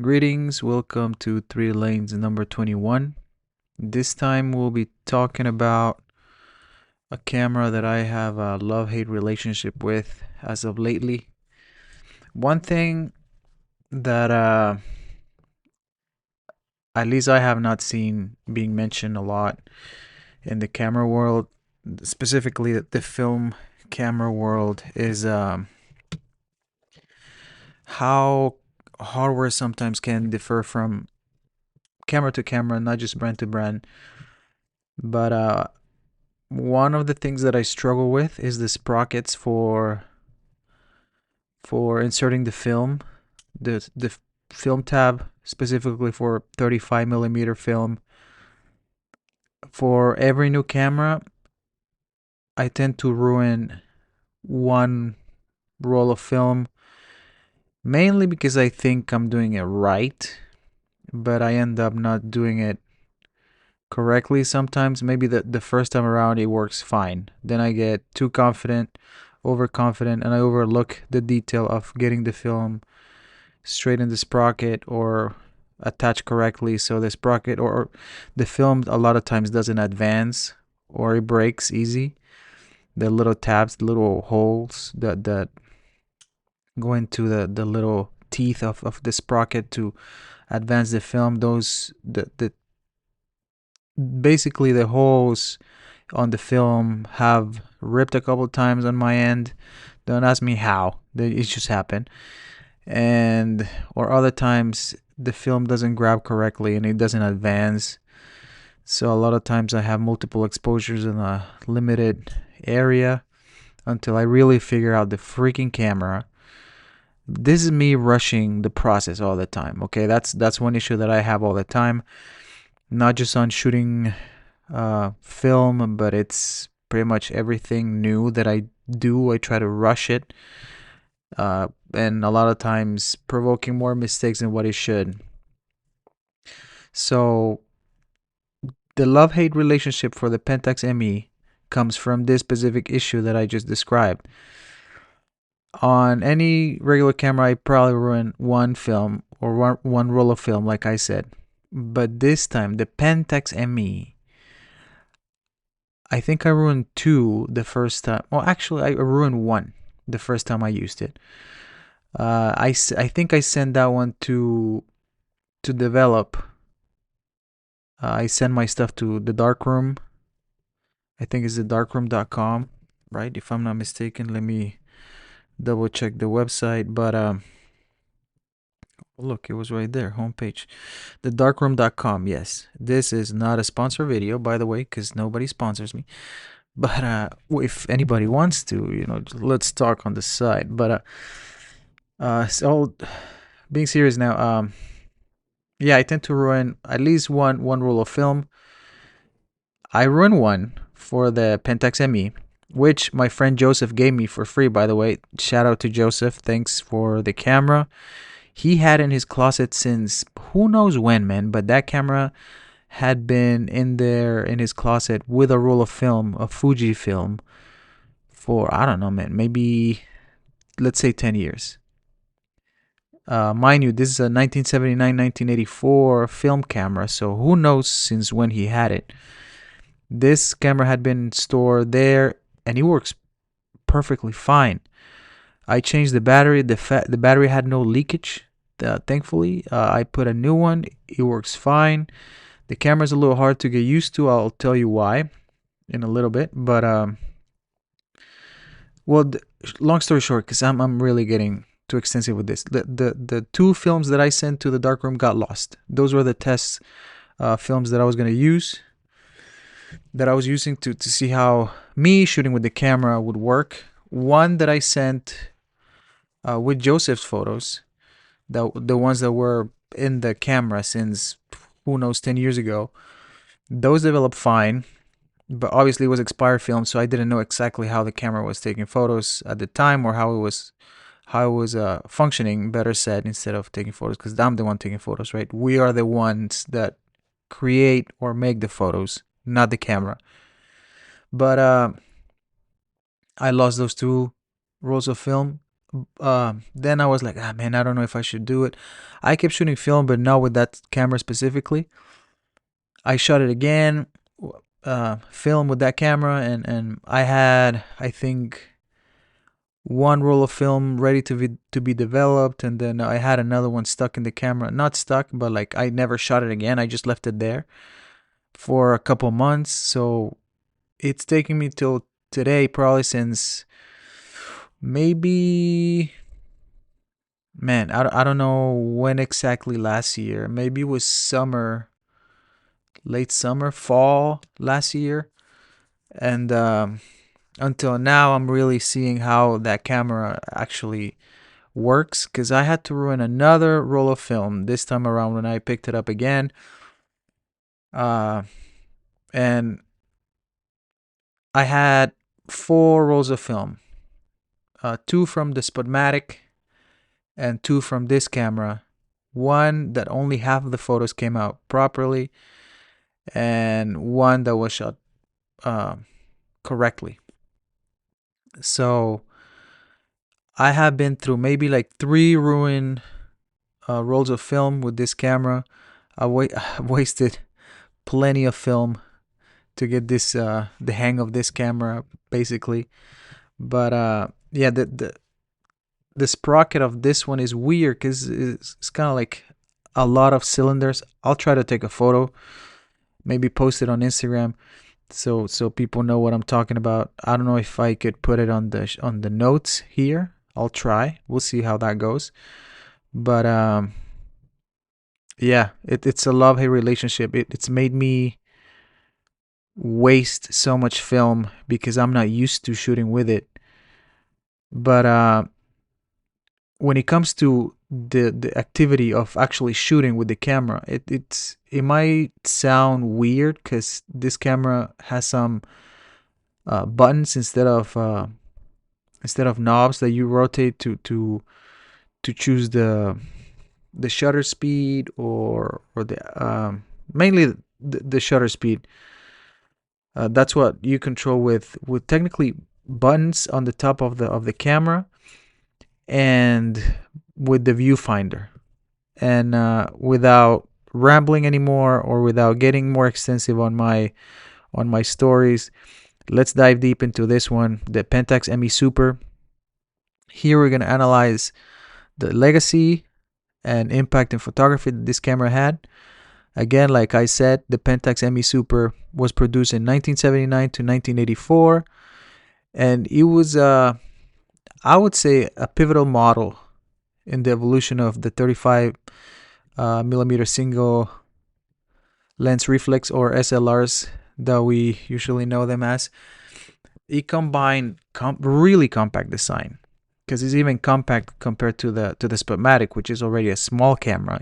Greetings, welcome to 3 Lanes number 21. This time we'll be talking about a camera that I have a love-hate relationship with as of lately. One thing that at least I have not seen being mentioned a lot in the camera world, specifically the film camera world, is how hardware sometimes can differ from camera to camera, not just brand to brand. But one of the things that I struggle with is the sprockets for inserting the film, the film tab specifically for 35 millimeter film. For every new camera, I tend to ruin one roll of film, mainly because I think I'm doing it right, but I end up not doing it correctly sometimes. Maybe the first time around it works fine. Then I get too confident, overconfident, and I overlook the detail of getting the film straight in the sprocket or attached correctly. So the sprocket or the film a lot of times doesn't advance or it breaks easy. The little tabs, the little holes that go into the little teeth of the sprocket to advance the film, those the basically the holes on the film have ripped a couple times on my end. Don't ask me how. It just happened. And or other times the film doesn't grab correctly and it doesn't advance. So a lot of times I have multiple exposures in a limited area until I really figure out the freaking camera. This is me rushing the process all the time. Okay, that's one issue that I have all the time. Not just on shooting film, but it's pretty much everything new that I do. I try to rush it, and a lot of times provoking more mistakes than what it should. So the love-hate relationship for the Pentax ME comes from this specific issue that I just described. On any regular camera, I probably ruin one film or one roll of film, like I said. But this time, the Pentax ME, I think I ruined two the first time. Well, actually, I ruined one the first time I used it. I think I sent that one to develop. I send my stuff to the darkroom. I think it's the darkroom.com, right? If I'm not mistaken, let me double check the website. But look, it was right there, homepage. The darkroom.com. Yes, this is not a sponsor video, by the way, because nobody sponsors me. But if anybody wants to, let's talk on the side. But so being serious now, yeah, I tend to ruin at least one roll of film. I ruined one for the Pentax ME, which my friend Joseph gave me for free, by the way. Shout out to Joseph. Thanks for the camera. He had in his closet since who knows when, man, but that camera had been in there in his closet with a roll of film, a Fuji film, for I don't know, man, maybe let's say 10 years. Mind you, this is a 1979-1984 film camera, so who knows since when he had it. This camera had been stored there and it works perfectly fine. I changed the battery. The battery had no leakage. Thankfully, I put a new one. It works fine. The camera's a little hard to get used to. I'll tell you why in a little bit. But well, long story short, because I'm really getting too extensive with this. The two films that I sent to the darkroom got lost. Those were the test films that I was gonna use. That I was using to see how me shooting with the camera would work. One that I sent with Joseph's photos, the ones that were in the camera since who knows 10 years ago, those developed fine, but obviously it was expired film, so I didn't know exactly how the camera was taking photos at the time or how it was functioning, better said, instead of taking photos, because I'm the one taking photos, right? We are the ones that create or make the photos, not the camera. But I lost those two rolls of film. Then I was like, ah, man, I don't know if I should do it. I kept shooting film, but not with that camera specifically. I shot it again, film with that camera, and I had, I think, one roll of film ready to be developed, and then I had another one stuck in the camera. Not stuck, but like I never shot it again. I just left it there for a couple months. So it's taking me till today, probably since maybe, man, I don't know when exactly last year. Maybe it was summer, late summer, fall last year. And until now, I'm really seeing how that camera actually works, because I had to ruin another roll of film this time around when I picked it up again. Uh, and I had four rolls of film, two from the Spotmatic and two from this camera. One that only half of the photos came out properly, and one that was shot uh, correctly. So I have been through maybe like three ruined rolls of film with this camera. I've wasted plenty of film to get this the hang of this camera, basically. But yeah, the sprocket of this one is weird because it's kind of like a lot of cylinders. I'll try to take a photo, maybe post it on Instagram, so people know what I'm talking about. I don't know if I could put it on the notes here. I'll try. We'll see how that goes. But yeah, it's a love hate relationship. It's made me waste so much film because I'm not used to shooting with it. But when it comes to the activity of actually shooting with the camera, it might sound weird because this camera has some buttons instead of knobs that you rotate to choose the shutter speed, or the mainly the shutter speed. That's what you control with technically buttons on the top of the camera, and with the viewfinder. And without rambling anymore, or without getting more extensive on my stories, let's dive deep into this one, the Pentax ME Super. Here we're going to analyze the legacy and impact in photography that this camera had. Again, like I said, the Pentax ME Super was produced in 1979 to 1984, and it was, I would say, a pivotal model in the evolution of the 35 millimeter single lens reflex, or SLRs, that we usually know them as. It combined really compact design, because it's even compact compared to the Spotmatic, which is already a small camera.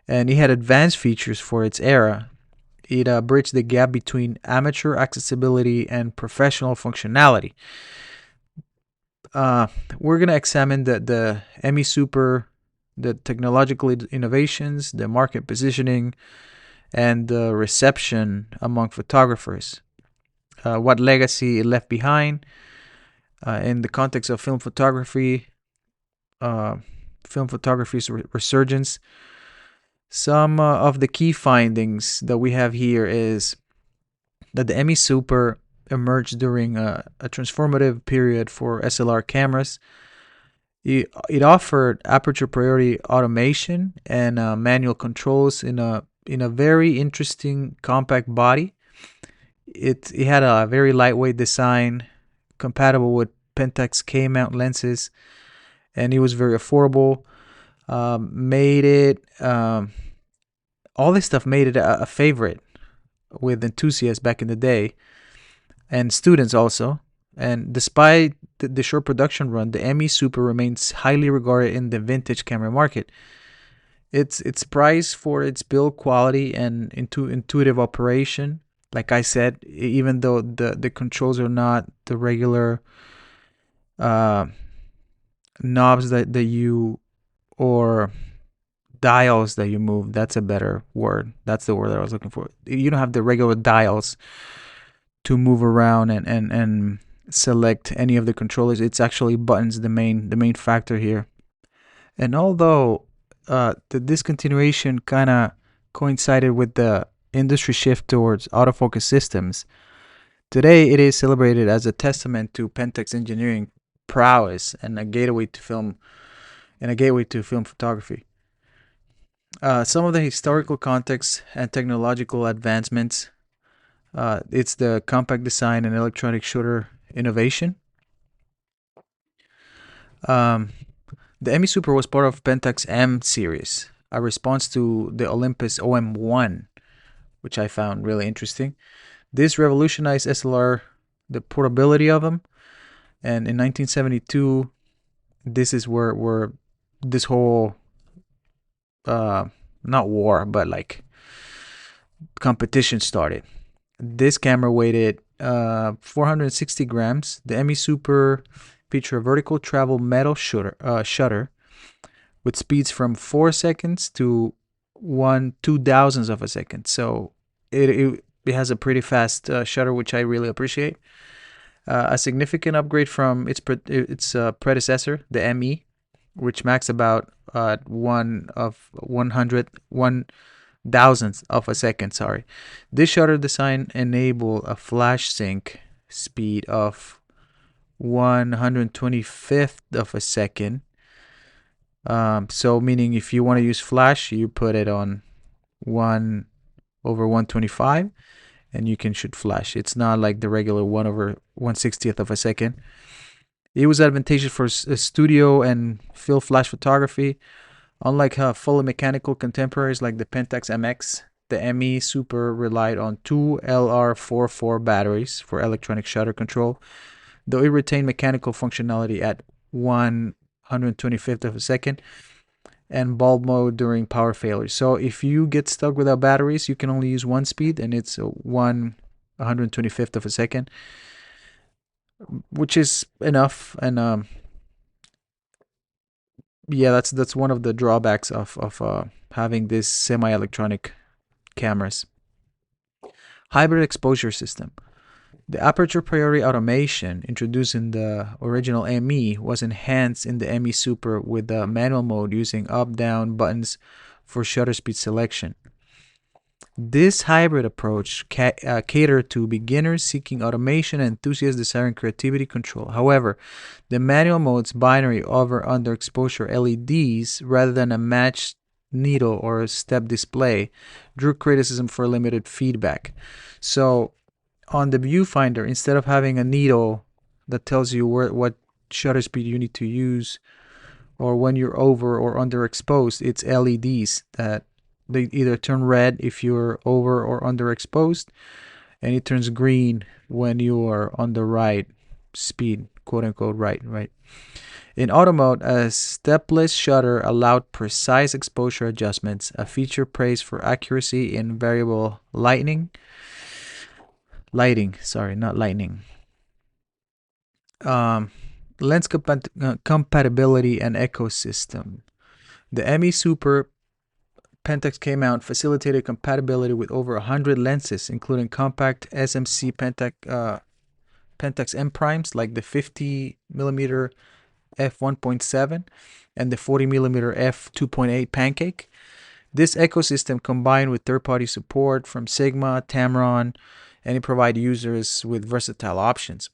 And it had advanced features for its era. It bridged the gap between amateur accessibility and professional functionality. We're gonna examine the ME Super, the technological innovations, the market positioning, and the reception among photographers. What legacy it left behind in the context of film photography, film photography's resurgence. Some of the key findings that we have here is that the ME Super emerged during a transformative period for SLR cameras. It offered aperture priority automation and manual controls in a very interesting compact body. It had a very lightweight design, compatible with Pentax K mount lenses, and it was very affordable. Made it all this stuff made it a favorite with enthusiasts back in the day, and students also. And despite the short production run, the ME Super remains highly regarded in the vintage camera market. It's prized for its build quality and intuitive operation. Like I said, even though the controls are not the regular uh, knobs that you, or dials that you move. That's a better word. That's the word that I was looking for. You don't have the regular dials to move around and select any of the controllers. It's actually buttons, the main factor here. And although the discontinuation kind of coincided with the industry shift towards autofocus systems, today it is celebrated as a testament to Pentax engineering prowess and a gateway to film photography. Some of the historical context and technological advancements. It's the compact design and electronic shutter innovation. Um, the ME Super was part of Pentax M series, a response to the Olympus OM1, which I found really interesting. This revolutionized SLR, the portability of them, and in 1972, this is where this whole not war but like competition started. This camera weighed 460 grams. The ME Super featured a vertical travel metal shutter with speeds from 4 seconds to 1/2000th of a second. So it has a pretty fast shutter, which I really appreciate. A significant upgrade from its predecessor, the ME, which max about 1/100,000th of a second. Sorry, this shutter design enabled a flash sync speed of 125th of a second. So meaning if you want to use flash, you put it on 1/125, and you can shoot flash. It's not like the regular 1/160th of a second. It was advantageous for studio and field flash photography. Unlike fully mechanical contemporaries like the Pentax MX, the ME Super relied on two LR44 batteries for electronic shutter control, though it retained mechanical functionality at 1/125th of a second and bulb mode during power failure. So if you get stuck without batteries, you can only use one speed, and it's 1/125th of a second, which is enough. And yeah, that's one of the drawbacks of having this semi-electronic cameras. Hybrid exposure system. The aperture priority automation introduced in the original ME was enhanced in the ME Super with the manual mode using up-down buttons for shutter speed selection. This hybrid approach catered to beginners seeking automation and enthusiasts desiring creativity control. However, the manual mode's binary over underexposure LEDs rather than a matched needle or a step display drew criticism for limited feedback. So on the viewfinder, instead of having a needle that tells you what shutter speed you need to use or when you're over or underexposed, it's LEDs that they either turn red if you're over or underexposed, and it turns green when you are on the right speed, quote unquote, right. In auto mode, a stepless shutter allowed precise exposure adjustments, a feature praised for accuracy in variable lighting. Sorry, not lightning. Lens compatibility and ecosystem. The ME Super Pentax came out, facilitated compatibility with over 100 lenses, including compact SMC Pentax M primes like the 50mm f1.7 and the 40mm f2.8 Pancake. This ecosystem combined with third-party support from Sigma, Tamron, and it provides users with versatile options.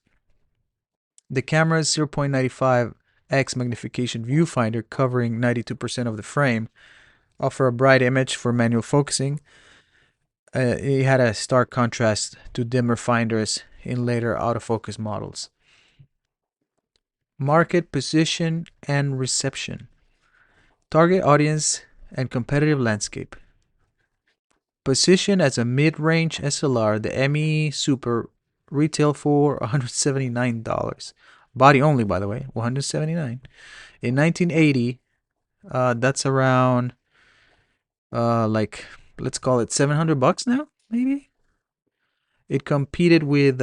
The camera's 0.95x magnification viewfinder, covering 92% of the frame, offer a bright image for manual focusing. It had a stark contrast to dimmer finders in later autofocus models. Market position and reception. Target audience and competitive landscape. Position as a mid-range SLR, the ME Super retail for $179. Body only, by the way, $179. In 1980, that's around like, let's call it $700 now, maybe. It competed with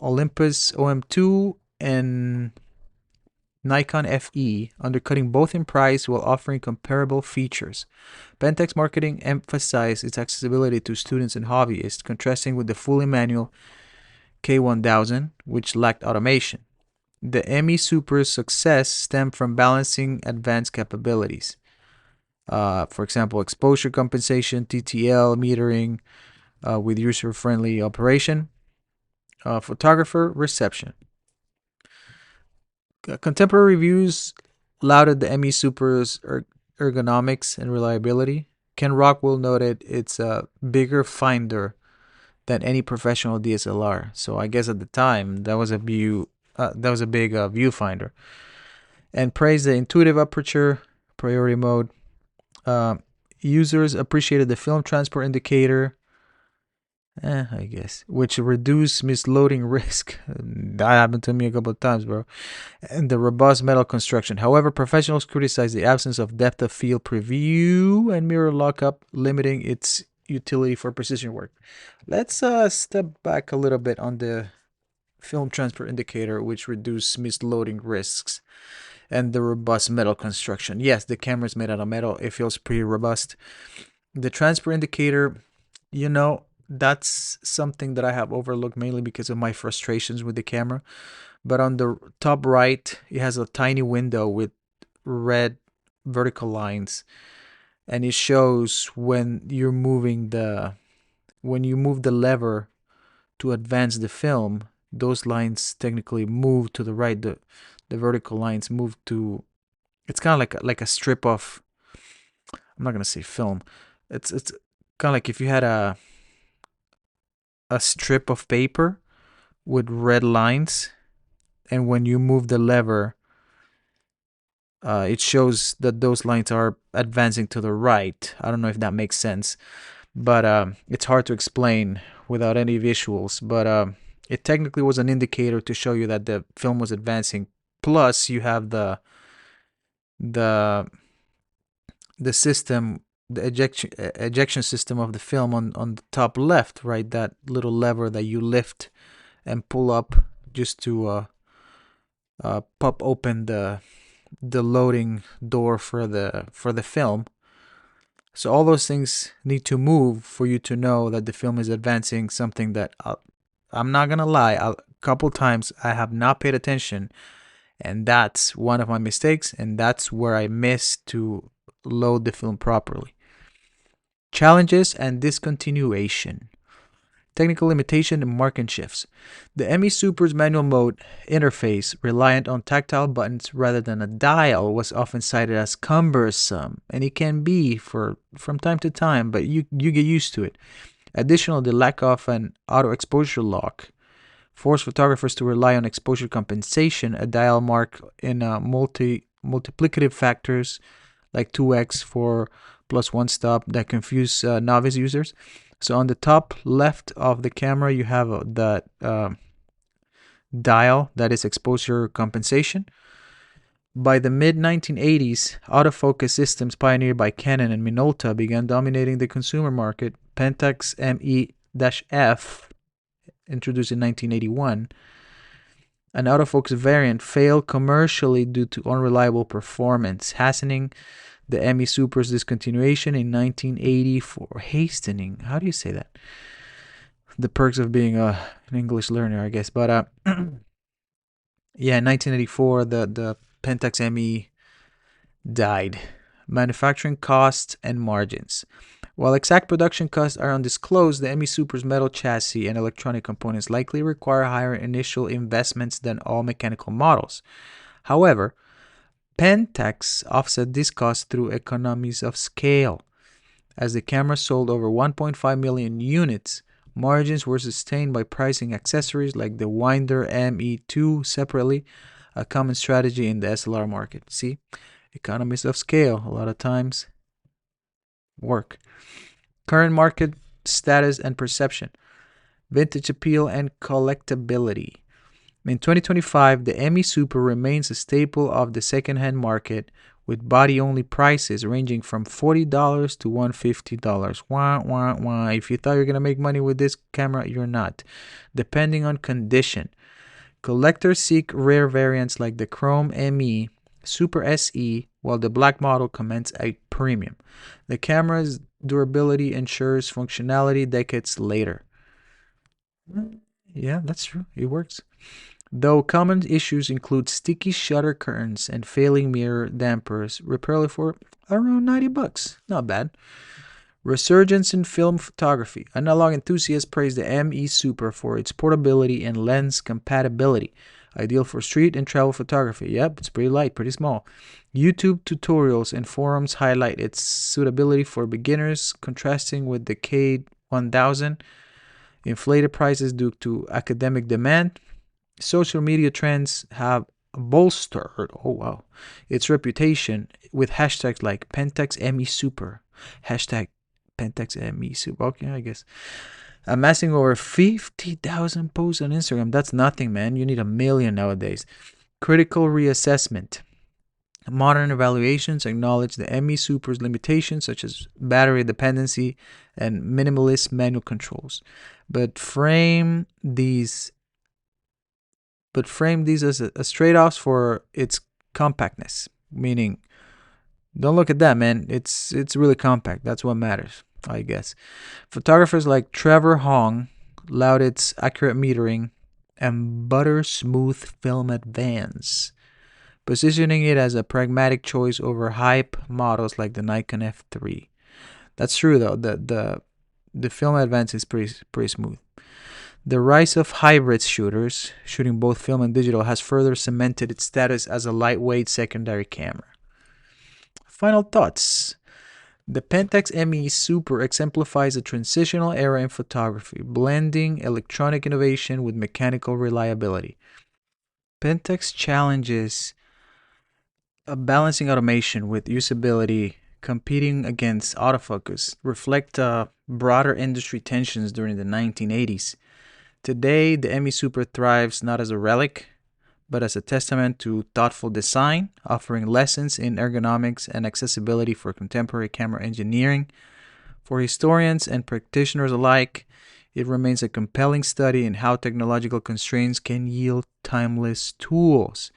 Olympus OM2 and Nikon FE, undercutting both in price while offering comparable features. Pentax marketing emphasized its accessibility to students and hobbyists, contrasting with the fully manual K1000, which lacked automation. The ME Super's success stemmed from balancing advanced capabilities. For example, exposure compensation, TTL, metering with user-friendly operation, photographer reception. Contemporary reviews lauded the ME Super's ergonomics and reliability. Ken Rockwell noted it's a bigger finder than any professional DSLR. So I guess at the time that was a big viewfinder, and praised the intuitive aperture, priority mode. Uh, Users appreciated the film transport indicator, I guess, which reduced misloading risk. That happened to me a couple of times, bro. And the robust metal construction. However, professionals criticized the absence of depth of field preview and mirror lockup, limiting its utility for precision work. Let's step back a little bit on the film transport indicator, which reduced misloading risks, and the robust metal construction. Yes, the camera is made out of metal. It feels pretty robust. The transport indicator, that's something that I have overlooked mainly because of my frustrations with the camera. But on the top right, it has a tiny window with red vertical lines, and it shows when you move the lever to advance the film, those lines technically move to the right. The vertical lines move to, it's kind of like a strip of, I'm not gonna say film. It's kind of like if you had a strip of paper with red lines, and when you move the lever, it shows that those lines are advancing to the right. I don't know if that makes sense, but it's hard to explain without any visuals. But it technically was an indicator to show you that the film was advancing. Plus, you have the system, the ejection system of the film on the top left, right? That little lever that you lift and pull up just to pop open the loading door for the film. So all those things need to move for you to know that the film is advancing. Something that I'm not gonna lie, a couple times I have not paid attention, and that's one of my mistakes, and that's where I missed to load the film properly. Challenges and discontinuation. Technical limitation and marking shifts. The ME Super's manual mode interface, reliant on tactile buttons rather than a dial, was often cited as cumbersome, and it can be from time to time, but you get used to it. Additionally, the lack of an auto exposure lock forced photographers to rely on exposure compensation, a dial mark in multiplicative factors like 2x for +1 stop that confuse novice users. So on the top left of the camera, you have that dial that is exposure compensation. By the mid-1980s, autofocus systems pioneered by Canon and Minolta began dominating the consumer market. Pentax ME-F, introduced in 1981, an autofocus variant, failed commercially due to unreliable performance, hastening the ME Super's discontinuation in 1984. Hastening, how do you say that? The perks of being an English learner, I guess. But yeah, in 1984, the Pentax ME died. Manufacturing costs and margins. While exact production costs are undisclosed, the ME Super's metal chassis and electronic components likely require higher initial investments than all mechanical models. However, Pentax offset this cost through economies of scale. As the camera sold over 1.5 million units, margins were sustained by pricing accessories like the Winder ME2 separately, a common strategy in the SLR market. See, economies of scale, a lot of times, work. Current market status and perception. Vintage appeal and collectability. In 2025, the ME Super remains a staple of the secondhand market, with body-only prices ranging from $40 to $150. Wah, wah, wah. If you thought you were going to make money with this camera, you're not. Depending on condition. Collectors seek rare variants like the Chrome ME Super SE, while the black model commands a premium. The camera's durability ensures functionality decades later. Yeah, that's true. It works. Though common issues include sticky shutter curtains and failing mirror dampers, repair for around 90 bucks. Not bad. Resurgence in film photography. Analog enthusiasts praise the ME Super for its portability and lens compatibility. Ideal for street and travel photography. Yep, it's pretty light, pretty small. YouTube tutorials and forums highlight its suitability for beginners, contrasting with the K1000. Inflated prices due to academic demand. Social media trends have bolstered, oh wow, its reputation with hashtags like Pentax ME Super, hashtag Pentax ME Super. Okay, I guess. Amassing over 50,000 posts on Instagram. That's nothing, man. You need a million nowadays. Critical reassessment. Modern evaluations acknowledge the ME Super's limitations, such as battery dependency and minimalist manual controls, but frame these as trade-offs for its compactness. Meaning, don't look at that, man. It's really compact. That's what matters, I guess. Photographers like Trevor Hong laud its accurate metering and butter smooth film advance, positioning it as a pragmatic choice over hype models like the Nikon F3. That's true though. The film advance is pretty smooth. The rise of hybrid shooters, shooting both film and digital, has further cemented its status as a lightweight secondary camera. Final thoughts. The Pentax ME Super exemplifies a transitional era in photography, blending electronic innovation with mechanical reliability. Pentax challenges a balancing automation with usability, competing against autofocus, reflect broader industry tensions during the 1980s. Today, the ME Super thrives not as a relic, but as a testament to thoughtful design, offering lessons in ergonomics and accessibility for contemporary camera engineering. For historians and practitioners alike, it remains a compelling study in how technological constraints can yield timeless tools.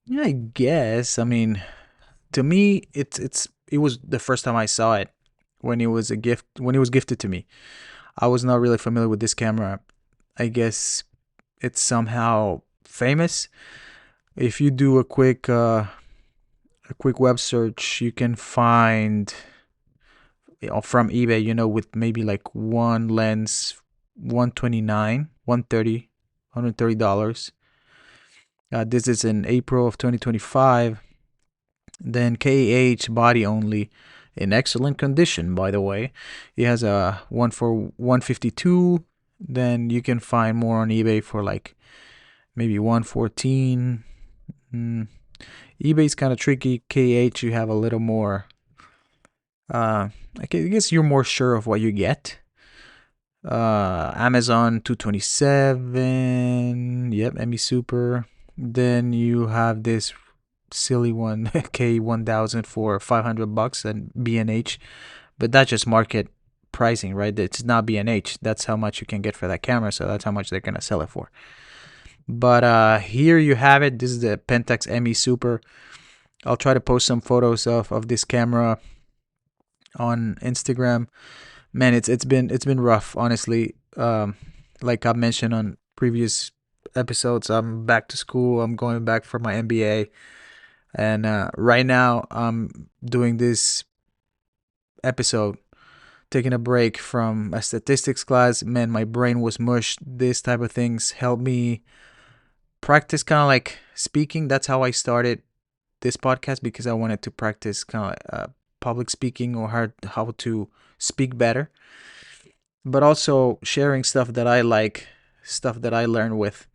Yeah, I guess. I mean, to me, it was the first time I saw it when it was a gift when it was gifted to me. I was not really familiar with this camera. I guess it's somehow famous. If you do a quick web search, you can find, from eBay, with maybe like one lens, 129, 130, $130. This is in April of 2025. Then KH body only, in excellent condition, by the way. It has a one for 152. Then you can find more on eBay for like maybe 114. eBay's kind of tricky. KH, you have a little more. I guess you're more sure of what you get. Amazon 227. Yep, ME Super. Then you have this silly one, K1000 for $500 and B&H, but that's just market pricing, right? It's not B&H. That's how much you can get for that camera, so that's how much they're gonna sell it for. But here you have it. This is the Pentax ME Super. I'll try to post some photos of this camera on Instagram. Man, it's been rough, honestly. Like I mentioned on previous episodes, I'm back to school. I'm going back for my MBA, and right now I'm doing this episode, taking a break from a statistics class. Man, my brain was mushed. This type of things help me practice kind of like speaking. That's how I started this podcast, because I wanted to practice kind of public speaking, or how to speak better, but also sharing stuff that I like, stuff that I learn with.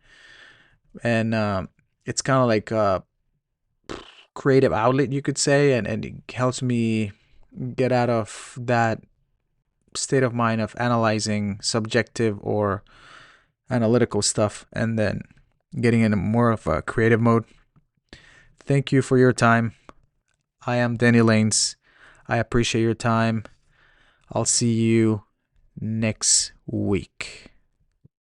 And it's kind of like a creative outlet, you could say, and it helps me get out of that state of mind of analyzing subjective or analytical stuff, and then getting in more of a creative mode. Thank you for your time. I am Danny Lanes. I appreciate your time. I'll see you next week.